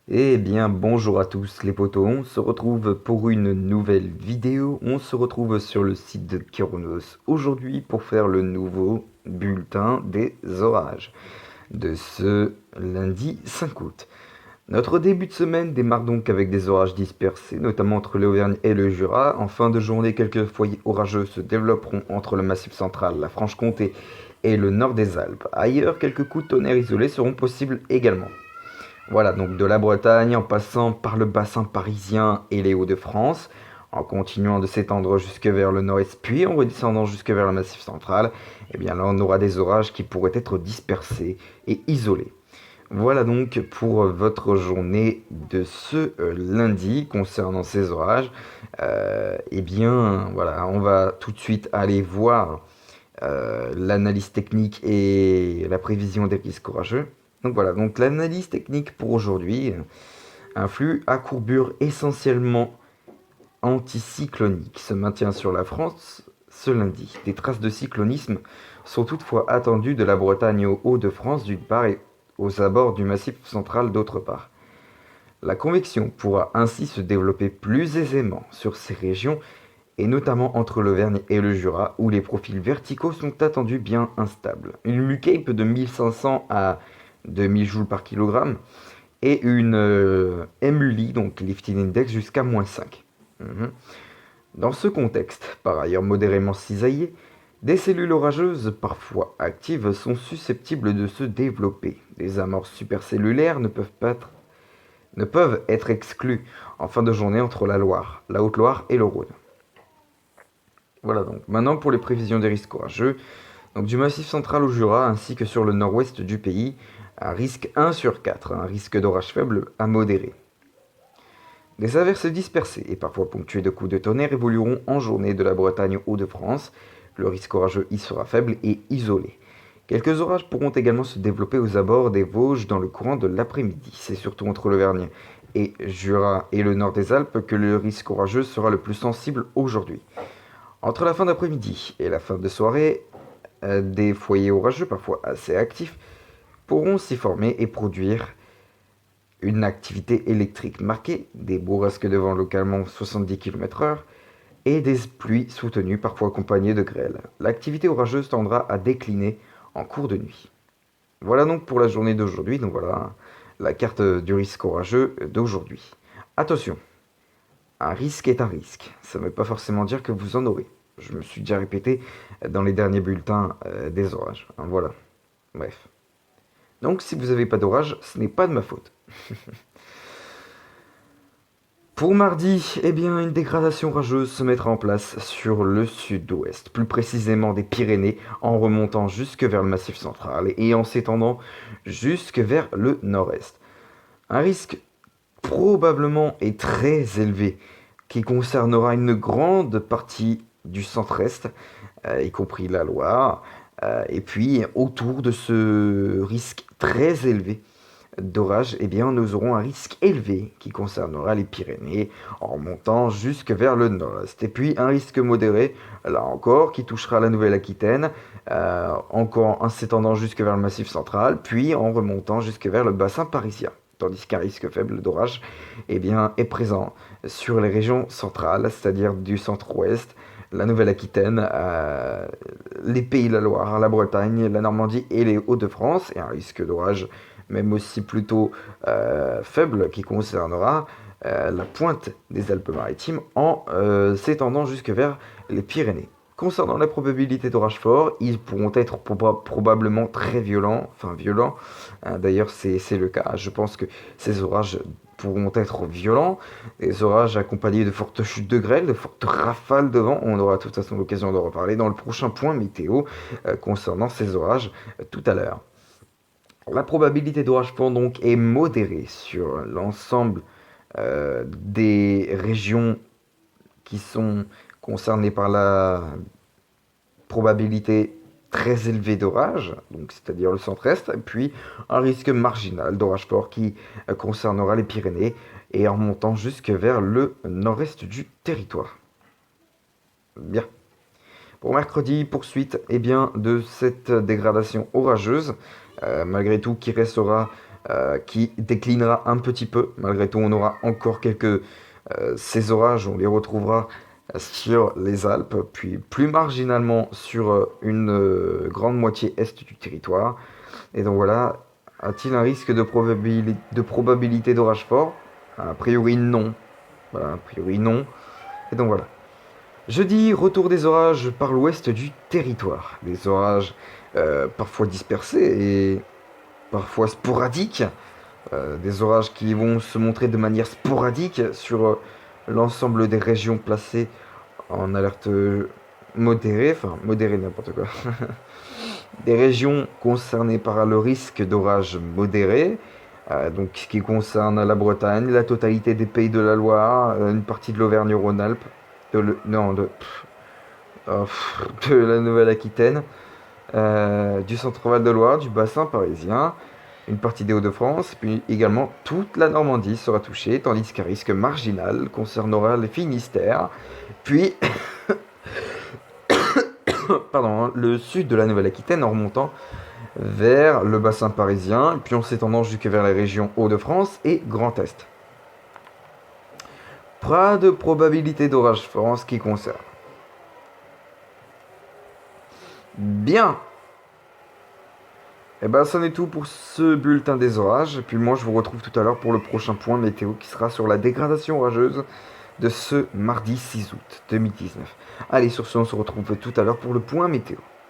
Eh bien, bonjour à tous les potos, on se retrouve pour une nouvelle vidéo. On se retrouve sur le site de Kyronos aujourd'hui pour faire le nouveau bulletin des orages de ce lundi 5 août. Notre début de semaine démarre donc avec des orages dispersés, notamment entre l'Auvergne et le Jura. En fin de journée, quelques foyers orageux se développeront entre le Massif central, la Franche-Comté et le nord des Alpes. Ailleurs, quelques coups de tonnerre isolés seront possibles également. Voilà, donc de la Bretagne en passant par le bassin parisien et les Hauts-de-France, en continuant de s'étendre jusque vers le nord-est, puis en redescendant jusque vers le massif central, eh bien là on aura des orages qui pourraient être dispersés et isolés. Voilà donc pour votre journée de ce lundi concernant ces orages. Eh bien voilà, on va tout de suite aller voir l'analyse technique et la prévision des risques orageux. Donc voilà, donc l'analyse technique pour aujourd'hui, un flux à courbure essentiellement anticyclonique se maintient sur la France ce lundi. Des traces de cyclonisme sont toutefois attendues de la Bretagne aux Hauts-de-France d'une part et aux abords du Massif central d'autre part. La convection pourra ainsi se développer plus aisément sur ces régions et notamment entre l'Auvergne et le Jura, où les profils verticaux sont attendus bien instables. Une MUCAPE de 1500 à 2000 joules par kilogramme et une MULI, donc Lifting Index, jusqu'à -5. Dans ce contexte, par ailleurs modérément cisaillé, des cellules orageuses, parfois actives, sont susceptibles de se développer. Des amorces supercellulaires ne peuvent être exclues en fin de journée entre la Loire, la Haute-Loire et le Rhône. Voilà donc. Maintenant pour les prévisions des risques orageux. Donc du massif central au Jura ainsi que sur le nord-ouest du pays, un risque 1 sur 4, un risque d'orage faible à modéré. Des averses dispersées et parfois ponctuées de coups de tonnerre évolueront en journée de la Bretagne aux Hauts-de-France. Le risque orageux y sera faible et isolé. Quelques orages pourront également se développer aux abords des Vosges dans le courant de l'après-midi. C'est surtout entre l'Auvergne et Jura et le nord des Alpes que le risque orageux sera le plus sensible aujourd'hui. Entre la fin d'après-midi et la fin de soirée, des foyers orageux, parfois assez actifs, pourront s'y former et produire une activité électrique marquée, des bourrasques de vent localement 70 km/h et des pluies soutenues, parfois accompagnées de grêles. L'activité orageuse tendra à décliner en cours de nuit. Voilà donc pour la journée d'aujourd'hui. Donc voilà la carte du risque orageux d'aujourd'hui. Attention, un risque est un risque. Ça ne veut pas forcément dire que vous en aurez. Je me suis déjà répété dans les derniers bulletins des orages. Hein, voilà. Bref. Donc si vous n'avez pas d'orage, ce n'est pas de ma faute. Pour mardi, eh bien, une dégradation orageuse se mettra en place sur le sud-ouest, plus précisément des Pyrénées, en remontant jusque vers le massif central et en s'étendant jusque vers le nord-est. Un risque probablement et très élevé qui concernera une grande partie du centre-est, y compris la Loire, et puis autour de ce risque très élevé d'orage, eh bien, nous aurons un risque élevé qui concernera les Pyrénées en remontant jusque vers le nord-est. Et puis un risque modéré, là encore, qui touchera la Nouvelle-Aquitaine, encore en s'étendant jusque vers le Massif central, puis en remontant jusque vers le bassin parisien. Tandis qu'un risque faible d'orage eh bien, est présent sur les régions centrales, c'est-à-dire du centre-ouest, la Nouvelle-Aquitaine, les Pays de la Loire, la Bretagne, la Normandie et les Hauts-de-France, et un risque d'orage même aussi plutôt faible, qui concernera la pointe des Alpes-Maritimes en s'étendant jusque vers les Pyrénées. Concernant la probabilité d'orage fort, ils pourront être probablement très violents, enfin violents, d'ailleurs c'est le cas, je pense que ces orages pourront être violents, des orages accompagnés de fortes chutes de grêle, de fortes rafales de vent, on aura de toute façon l'occasion d'en reparler dans le prochain point météo concernant ces orages tout à l'heure. La probabilité d'orage fort donc est modérée sur l'ensemble des régions qui sont concernées par la probabilité très élevée d'orage, donc c'est-à-dire le centre-est, puis un risque marginal d'orage fort qui concernera les Pyrénées et en montant jusque vers le nord-est du territoire. Bien. Pour mercredi, poursuite eh bien, de cette dégradation orageuse, malgré tout qui restera qui déclinera un petit peu. Malgré tout, on aura encore ces orages, on les retrouvera sur les Alpes, puis plus marginalement sur une grande moitié est du territoire. Et donc voilà, a-t-il un risque de probabilité d'orage fort? A priori non. Voilà, a priori non. Et donc voilà. Jeudi, retour des orages par l'ouest du territoire. Des orages parfois dispersés et parfois sporadiques. Des orages qui vont se montrer de manière sporadique sur l'ensemble des régions placées en alerte modérée, enfin modérée n'importe quoi. Des régions concernées par le risque d'orage modéré, donc ce qui concerne la Bretagne, la totalité des Pays de la Loire, une partie de l'Auvergne-Rhône-Alpes, de la Nouvelle-Aquitaine, du Centre-Val de Loire, du bassin parisien, une partie des Hauts-de-France, puis également toute la Normandie sera touchée, tandis qu'un risque marginal concernera les Finistères, puis pardon, le sud de la Nouvelle-Aquitaine en remontant vers le bassin parisien, puis en s'étendant jusque vers les régions Hauts-de-France et Grand Est. Pas de probabilité d'orage fort en ce qui concerne. Bien. Et ben, c'en est tout pour ce bulletin des orages. Et puis moi, je vous retrouve tout à l'heure pour le prochain point météo qui sera sur la dégradation orageuse de ce mardi 6 août 2019. Allez, sur ce, on se retrouve tout à l'heure pour le point météo.